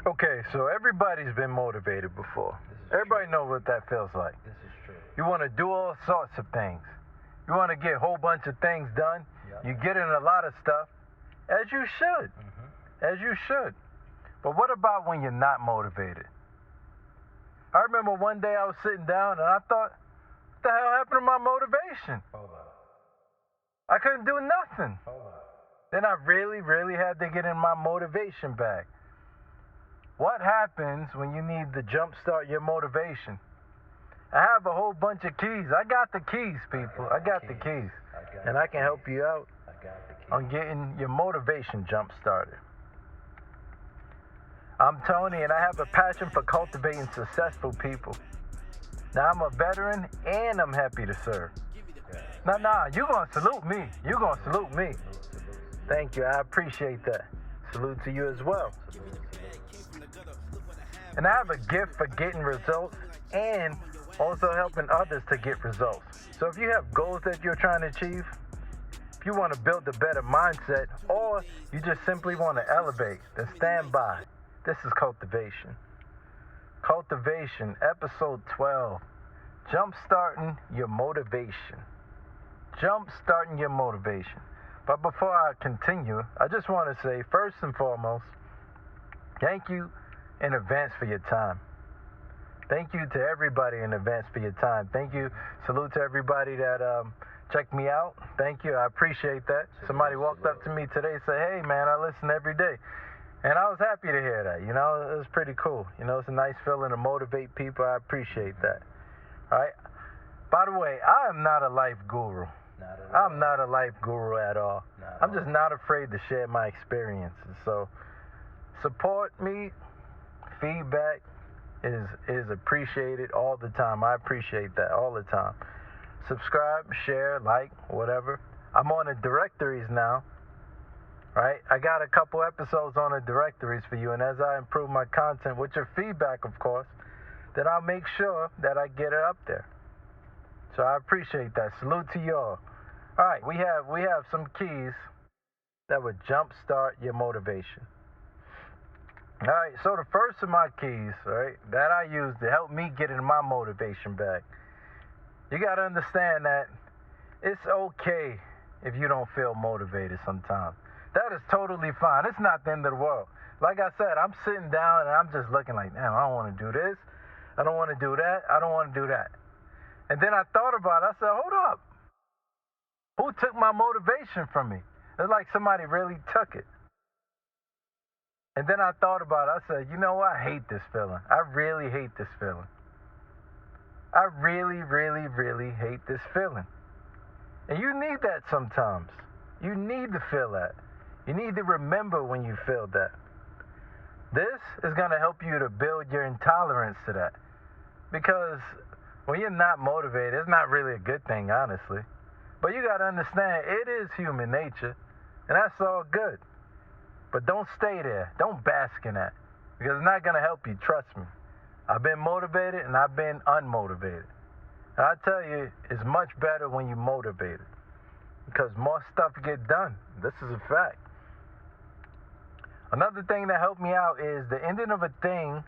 Okay, so everybody's been motivated before. Everybody knows what that feels like. This is true. You want to do all sorts of things. You want to get a whole bunch of things done. Yep. You get in a lot of stuff, as you should. As you should. But what about when you're not motivated? I remember one day I was sitting down and I thought, what the hell happened to my motivation? Hold up. I couldn't do nothing. Hold up. Then I really had to get in my motivation bag. What happens when you need to jumpstart your motivation? I have a whole bunch of keys. I got the keys, people. I got the keys. And I can help you out on getting your motivation jump started. I'm Tony, and I have a passion for cultivating successful people. Now, I'm a veteran, and I'm happy to serve. Nah, you're going to salute me. You're going to salute me. Thank you. I appreciate that. Salute to you as well. And I have a gift for getting results and also helping others to get results. So if you have goals that you're trying to achieve, if you want to build a better mindset, or you just simply want to elevate, then stand by. This is Cultivation. Cultivation, episode 12. Jumpstarting your motivation. Jumpstarting your motivation. But before I continue, I just want to say, first and foremost, thank you in advance for your time. Thank you to everybody in advance for your time. Thank you. Salute to everybody that checked me out. Thank you. I appreciate that. Somebody walked up to me today and said, hey, man, I listen every day. And I was happy to hear that. You know, it was pretty cool. You know, it's a nice feeling to motivate people. I appreciate that. All right. By the way, I am not a life guru. I'm not a life guru at all. I'm just not afraid to share my experiences. So support me. Feedback is appreciated all the time. I appreciate that all the time. Subscribe, share, like, whatever. I'm on the directories now. Right? I got a couple episodes on the directories for you, and as I improve my content with your feedback, of course, then I'll make sure that I get it up there. So I appreciate that. Salute to y'all. All right, we have some keys that would jumpstart your motivation. All right, so the first of my keys, right, that I use to help me get in my motivation bag, you got to understand that it's okay if you don't feel motivated sometimes. That is totally fine. It's not the end of the world. Like I said, I'm sitting down and I'm just looking like, damn, I don't want to do this. I don't want to do that. I don't want to do that. And then I thought about it. I said, hold up. Who took my motivation from me? It's like somebody really took it. And then I thought about it. I said, you know what? I hate this feeling. I really hate this feeling. I really hate this feeling. And you need that sometimes. You need to feel that. You need to remember when you feel that. This is going to help you to build your intolerance to that. Because when you're not motivated, it's not really a good thing, honestly. But you got to understand, it is human nature. And that's all good. But don't stay there. Don't bask in that. Because it's not going to help you, trust me. I've been motivated and I've been unmotivated. And I tell you, it's much better when you're motivated. Because more stuff get done. This is a fact. Another thing that helped me out is the ending of a thing,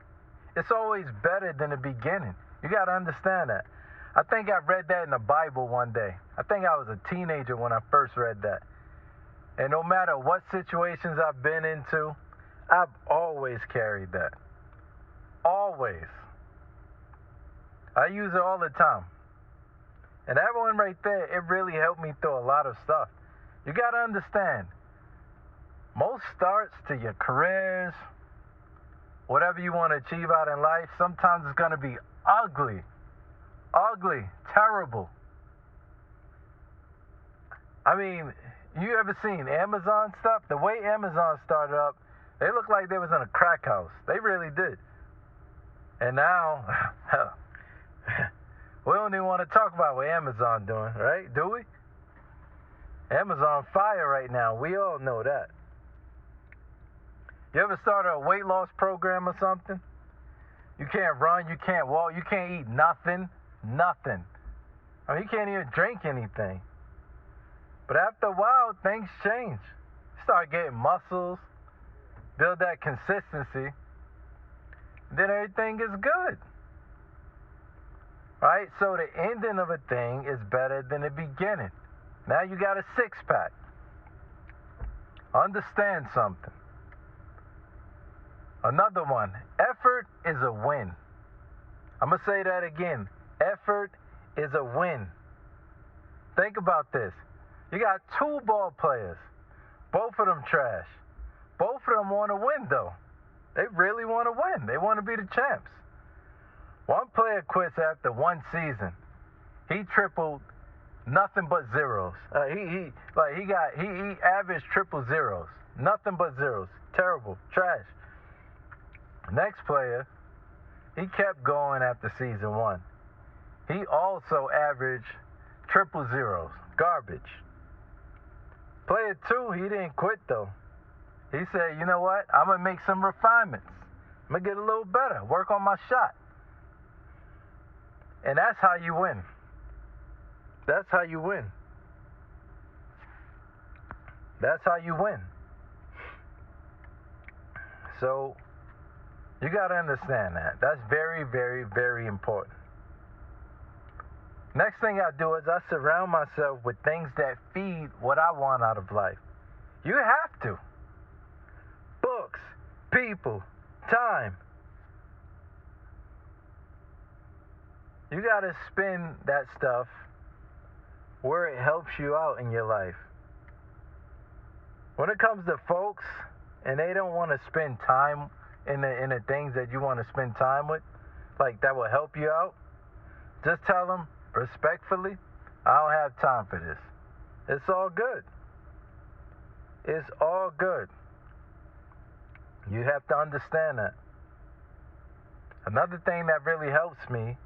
it's always better than the beginning. You got to understand that. I think I read that in the Bible one day. I think I was a teenager when I first read that. And no matter what situations I've been into, I've always carried that. Always. I use it all the time. And that one right there, it really helped me through a lot of stuff. You got to understand, most starts to your careers, whatever you want to achieve out in life, sometimes it's going to be ugly. Ugly. Terrible. I mean, you ever seen Amazon stuff? The way Amazon started up, they looked like they was in a crack house. They really did. And now, we don't even want to talk about what Amazon doing, right? Do we? Amazon fire right now. We all know that. You ever started a weight loss program or something? You can't run, you can't walk, you can't eat nothing. Nothing. I mean, you can't even drink anything. But after a while, things change. You start getting muscles, build that consistency, then everything is good. Right? So the ending of a thing is better than the beginning. Now you got a six-pack. Understand something. Another one. Effort is a win. I'm going to say that again. Effort is a win. Think about this. You got two ball players. Both of them trash. Both of them want to win, though. They really want to win. They want to be the champs. One player quits after one season. He tripled nothing but zeros. He averaged triple zeros. Nothing but zeros. Terrible. Trash. Next player, he kept going after season one. He also averaged triple zeros. Garbage. Player two, he didn't quit though. He said, you know what? I'm going to make some refinements. I'm going to get a little better. Work on my shot. And that's how you win. That's how you win. That's how you win. So, you got to understand that. That's very, very, very important. Next thing I do is I surround myself with things that feed what I want out of life. You have to. Books, people, time. You got to spend that stuff where it helps you out in your life. When it comes to folks and they don't want to spend time in the things that you want to spend time with, like that will help you out, just tell them respectfully, I don't have time for this. It's all good. It's all good. You have to understand that. Another thing that really helps me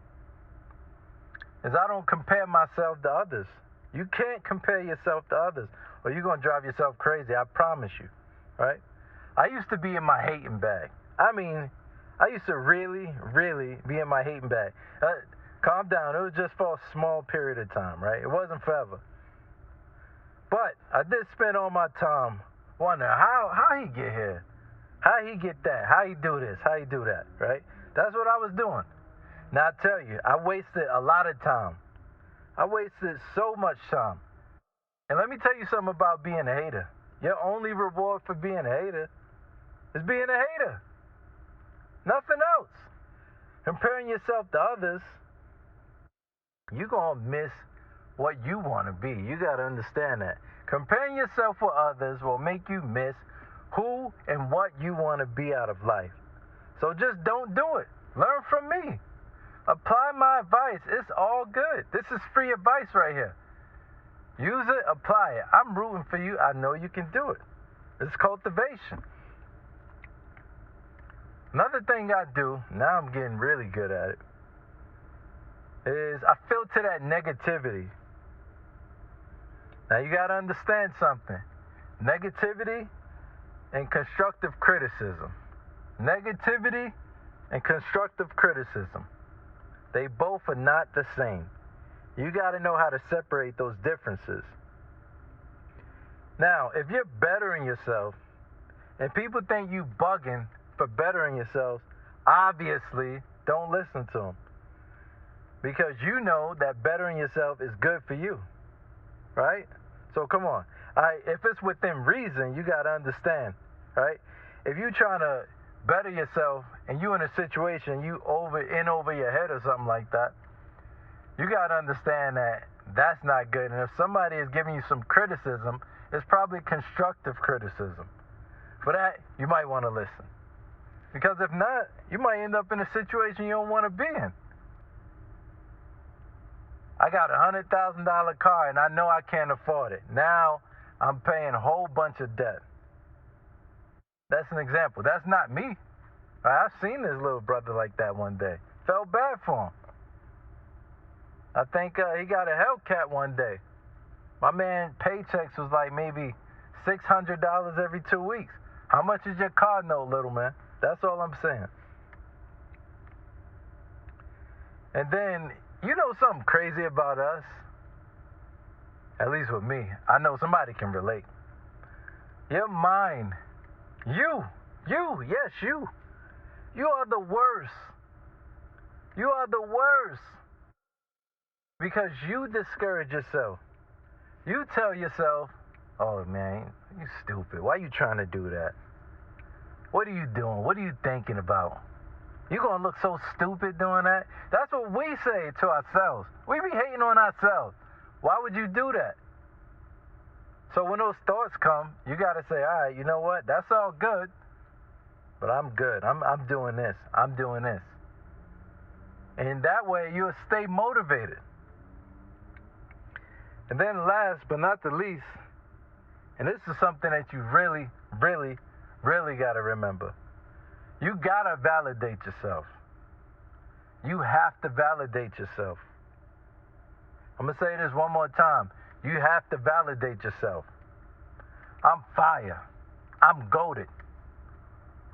is I don't compare myself to others. You can't compare yourself to others or you're going to drive yourself crazy, I promise you, right? I used to be in my hating bag. I mean, I used to really, really be in my hating bag. Calm down. It was just for a small period of time, right? It wasn't forever. But I did spend all my time wondering how he get here, how he get that, how he do this, how he do that, right? That's what I was doing. Now I tell you, I wasted a lot of time. I wasted so much time. And let me tell you something about being a hater. Your only reward for being a hater is being a hater. Nothing else. Comparing yourself to others, you're going to miss what you want to be. You got to understand that. Comparing yourself with others will make you miss who and what you want to be out of life. So just don't do it. Learn from me. Apply my advice. It's all good. This is free advice right here. Use it, apply it. I'm rooting for you. I know you can do it. It's cultivation. Another thing I do, now I'm getting really good at it, is I filter that negativity. Now you got to understand something. Negativity and constructive criticism. Negativity and constructive criticism. They both are not the same. You got to know how to separate those differences. Now, if you're bettering yourself and people think you bugging for bettering yourself, obviously don't listen to them. Because you know that bettering yourself is good for you. Right? So come on. If it's within reason, you got to understand. Right? If you're trying to better yourself and you in a situation you in over your head or something like that, you got to understand that that's not good. And if somebody is giving you some criticism, it's probably constructive criticism. For that, you might want to listen. Because if not, you might end up in a situation you don't want to be in. I got a $100,000 car and I know I can't afford it. Now I'm paying a whole bunch of debt. That's an example. That's not me. I've seen this little brother like that one day. Felt bad for him. I think he got a Hellcat one day. My man paychecks was like maybe $600 every 2 weeks. How much is your car note, little man? That's all I'm saying. And then, you know something crazy about us? At least with me. I know somebody can relate. Your mind, you You are the worst. You are the worst. Because you discourage yourself. You tell yourself, oh man, you stupid. Why you trying to do that? What are you doing? What are you thinking about? You gonna look so stupid doing that? That's what we say to ourselves. We be hating on ourselves. Why would you do that? So when those thoughts come, you gotta say, all right, you know what? That's all good, but I'm good. I'm doing this. I'm doing this. And that way you'll stay motivated. And then last but not the least, and this is something that you really, really, really got to remember. You got to validate yourself. You have to validate yourself. I'm going to say this one more time. You have to validate yourself. I'm fire. I'm goated.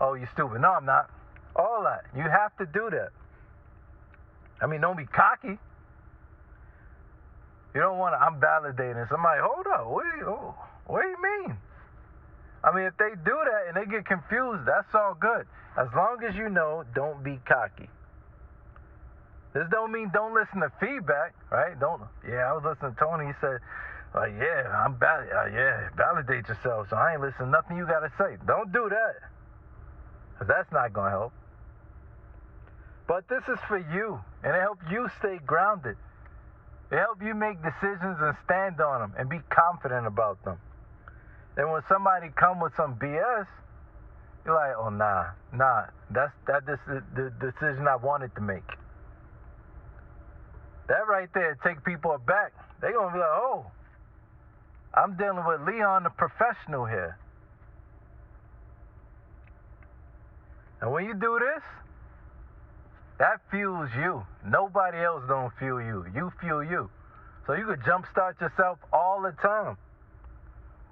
Oh, you stupid. No, I'm not. All that. You have to do that. I mean, don't be cocky. You don't want to, I'm validating somebody. Hold up. What do you mean? I mean, if they do that and they get confused, that's all good. As long as you know, don't be cocky. This don't mean don't listen to feedback, right? I was listening to Tony. He said, validate yourself. So I ain't listening to nothing you got to say. Don't do that. Because that's not going to help. But this is for you. And it helps you stay grounded. It helps you make decisions and stand on them and be confident about them. And when somebody come with some BS, you're like, oh, nah, this is the decision I wanted to make. That right there take people aback. They're going to be like, oh, I'm dealing with Leon the professional here. And when you do this, that fuels you. Nobody else don't fuel you. You fuel you. So you could jumpstart yourself all the time.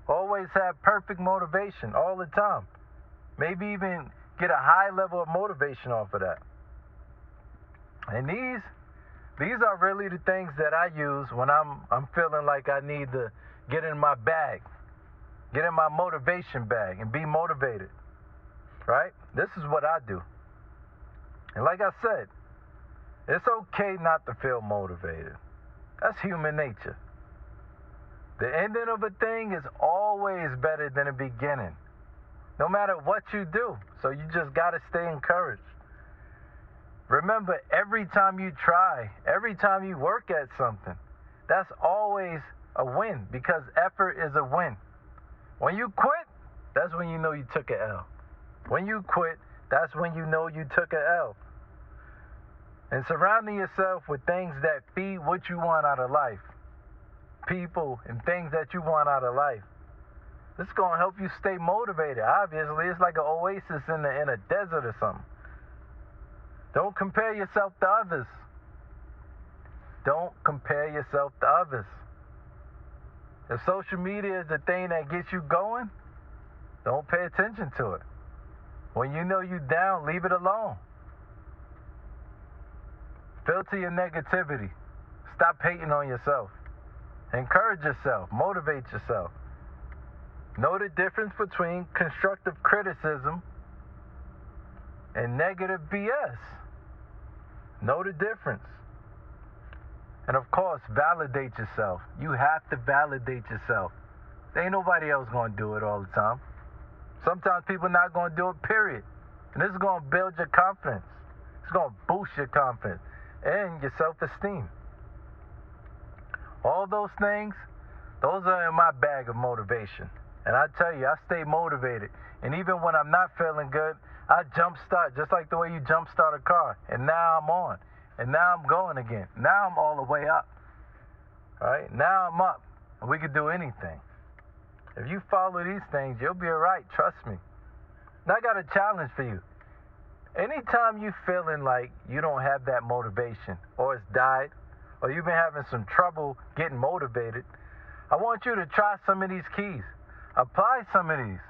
Always have perfect motivation all the time. Maybe even get a high level of motivation off of that. And these are really the things that I use when I'm feeling like I need to get in my bag, get in my motivation bag and be motivated. Right? This is what I do. And like I said, it's okay not to feel motivated. That's human nature. The ending of a thing is always better than the beginning, no matter what you do. So you just got to stay encouraged. Remember, every time you try, every time you work at something, that's always a win, because effort is a win. When you quit, that's when you know you took an L. When you quit, that's when you know you took an L. And surrounding yourself with things that feed what you want out of life, people and things that you want out of life, this is going to help you stay motivated. Obviously, it's like an oasis in a desert or something. Don't compare yourself to others. Don't compare yourself to others. If social media is the thing that gets you going, don't pay attention to it. When you know you're down, leave it alone. Filter your negativity. Stop hating on yourself. Encourage yourself. Motivate yourself. Know the difference between constructive criticism and negative BS. Know the difference. And of course, validate yourself. You have to validate yourself. There ain't nobody else going to do it all the time. Sometimes people not going to do it, period. And this is going to build your confidence. It's going to boost your confidence and your self-esteem. All those things, those are in my bag of motivation. And I tell you, I stay motivated. And even when I'm not feeling good, I jumpstart, just like the way you jumpstart a car. And now I'm on. And now I'm going again. Now I'm all the way up. All right? Now I'm up. And we can do anything. If you follow these things, you'll be all right. Trust me. Now I got a challenge for you. Anytime you feeling like you don't have that motivation, or it's died, or you've been having some trouble getting motivated, I want you to try some of these keys. Apply some of these.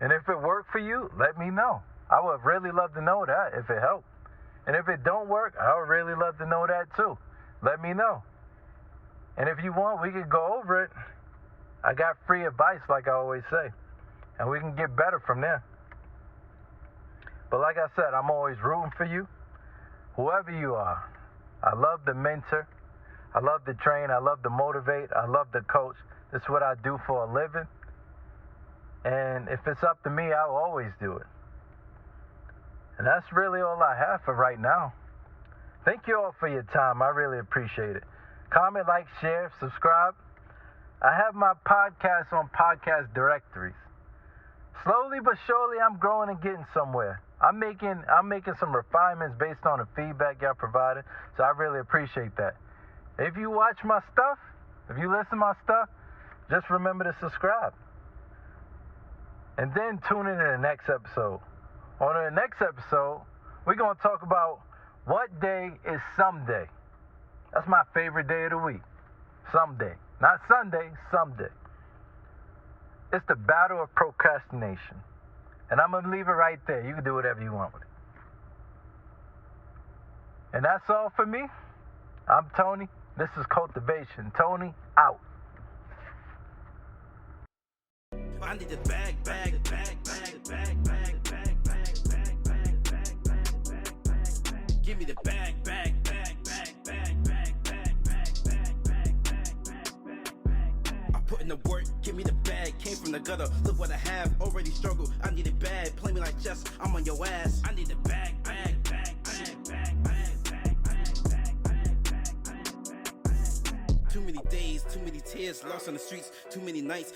And if it worked for you, let me know. I would really love to know that if it helped. And if it don't work, I would really love to know that too. Let me know. And if you want, we could go over it. I got free advice, like I always say. And we can get better from there. But like I said, I'm always rooting for you, whoever you are. I love to mentor. I love to train. I love to motivate. I love to coach. This is what I do for a living. And if it's up to me, I'll always do it. And that's really all I have for right now. Thank you all for your time. I really appreciate it. Comment, like, share, subscribe. I have my podcast on podcast directories. Slowly but surely, I'm growing and getting somewhere. I'm making some refinements based on the feedback y'all provided, so I really appreciate that. If you watch my stuff, if you listen to my stuff, just remember to subscribe. And then tune in to the next episode. On the next episode, we're going to talk about what day is someday. That's my favorite day of the week. Someday. Not Sunday, someday. It's the battle of procrastination. And I'm going to leave it right there. You can do whatever you want with it. And that's all for me. I'm Tony. This is Cultivation. Tony, out. I need the bag. Give me the bag. I put in the work, give me the bag. Came from the gutter, look what I have. Already struggled, I need it bad. Play me like chess, I'm on your ass. I need the bag. Too many days, too many tears, lost on the streets, too many nights.